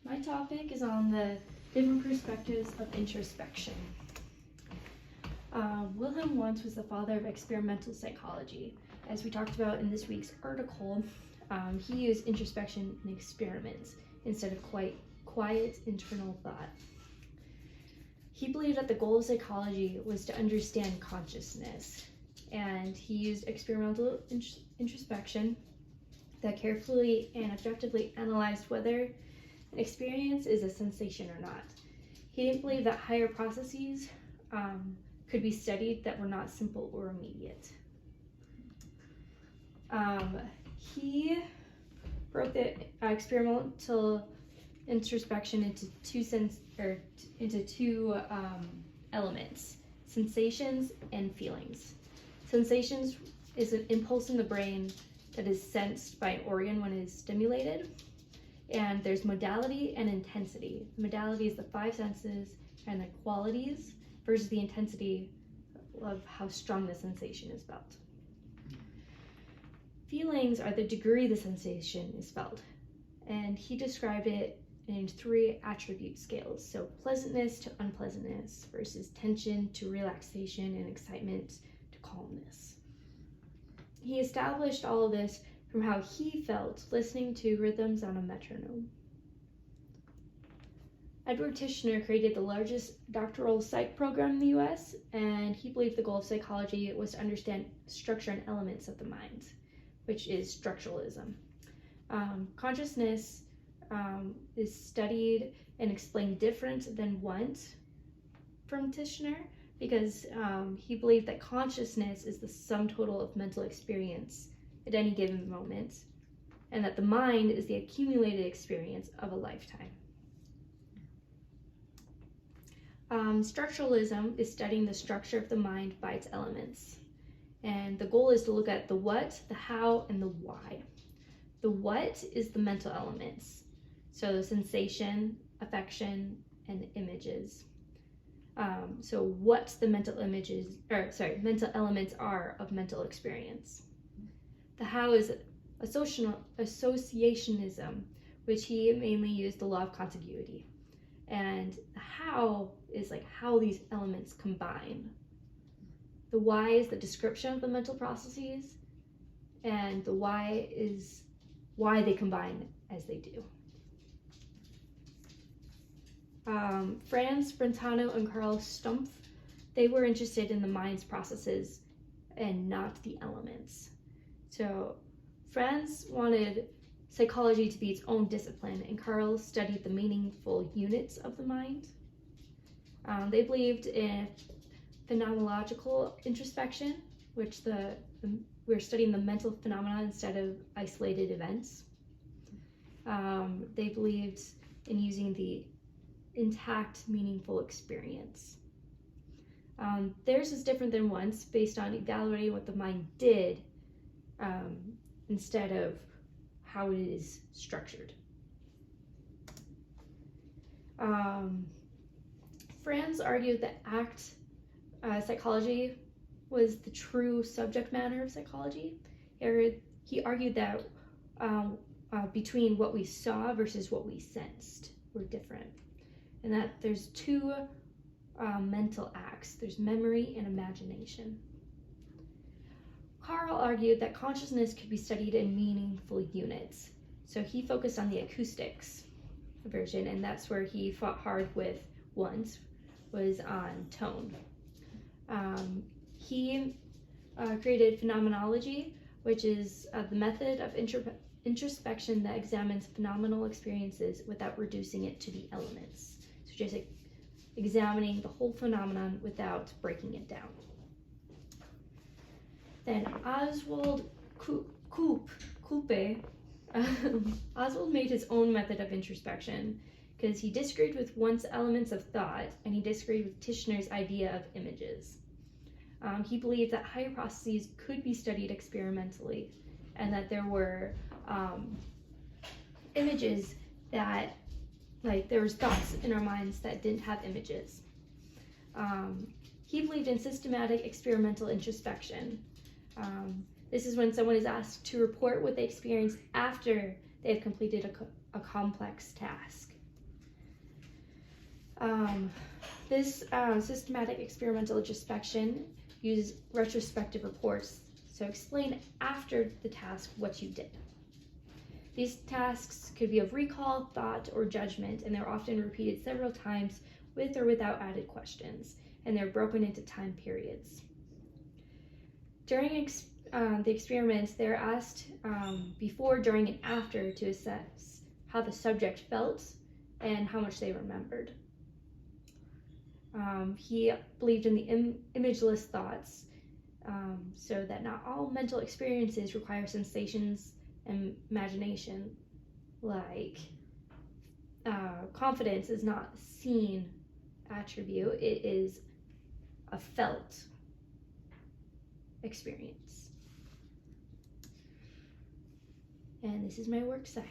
My topic is on the different perspectives of introspection. Wilhelm Wundt was the father of experimental psychology. As we talked about in this week's article, he used introspection in experiments instead of quiet internal thought. He believed that the goal of psychology was to understand consciousness, and he used experimental introspection that carefully and objectively analyzed whether an experience is a sensation or not. He didn't believe that higher processes could be studied that were not simple or immediate. He broke the experimental introspection into two elements: sensations and feelings. Sensations is an impulse in the brain that is sensed by an organ when it is stimulated. And there's modality and intensity. Modality is the five senses and the qualities versus the intensity of how strong the sensation is felt. Feelings are the degree the sensation is felt. And he described it in 3 attribute scales. So pleasantness to unpleasantness versus tension to relaxation and excitement to calmness. He established all of this from how he felt listening to rhythms on a metronome. Edward Tishner created the largest doctoral psych program in the US, and he believed the goal of psychology was to understand structure and elements of the mind, which is structuralism. Consciousness is studied and explained different than Wundt from Tishner, because he believed that consciousness is the sum total of mental experience at any given moment, and that the mind is the accumulated experience of a lifetime. Structuralism is studying the structure of the mind by its elements, and the goal is to look at the what, the how, and the why. The what is the mental elements, so sensation, affection, and images. So what the mental elements are of mental experience. The how is associationism, which he mainly used the law of contiguity. And the how is like how these elements combine. The why is the description of the mental processes, and the why is why they combine as they do. Franz Brentano and Carl Stumpf, they were interested in the mind's processes and not the elements. So Franz wanted psychology to be its own discipline, and Carl studied the meaningful units of the mind. They believed in phenomenological introspection, which we're studying the mental phenomena instead of isolated events. They believed in using the intact, meaningful experience. Theirs is different than Wundt's, based on evaluating what the mind did instead of how it is structured. Franz argued that psychology was the true subject matter of psychology. He argued that between what we saw versus what we sensed were different, and that there's 2 mental acts. There's memory and imagination. Carl argued that consciousness could be studied in meaningful units. So he focused on the acoustics version, and that's where he fought hard with Wundt, was on tone. He created phenomenology, which is the method of introspection that examines phenomenal experiences without reducing it to the elements. So just like examining the whole phenomenon without breaking it down. Then Oswald Coupe, Oswald made his own method of introspection because he disagreed with Wundt's elements of thought, and he disagreed with Tishner's idea of images. He believed that higher processes could be studied experimentally, and that there were images that, like, there was thoughts in our minds that didn't have images. He believed in systematic experimental introspection. This is when someone is asked to report what they experienced after they have completed a complex task. This systematic experimental introspection uses retrospective reports, so explain after the task what you did. These tasks could be of recall, thought, or judgment, and they're often repeated several times with or without added questions, and they're broken into time periods. During the experiment, they're asked before, during, and after to assess how the subject felt and how much they remembered. He believed in the imageless thoughts, so that not all mental experiences require sensations and imagination. Like, confidence is not a seen attribute, it is a felt experience. And this is my work cited.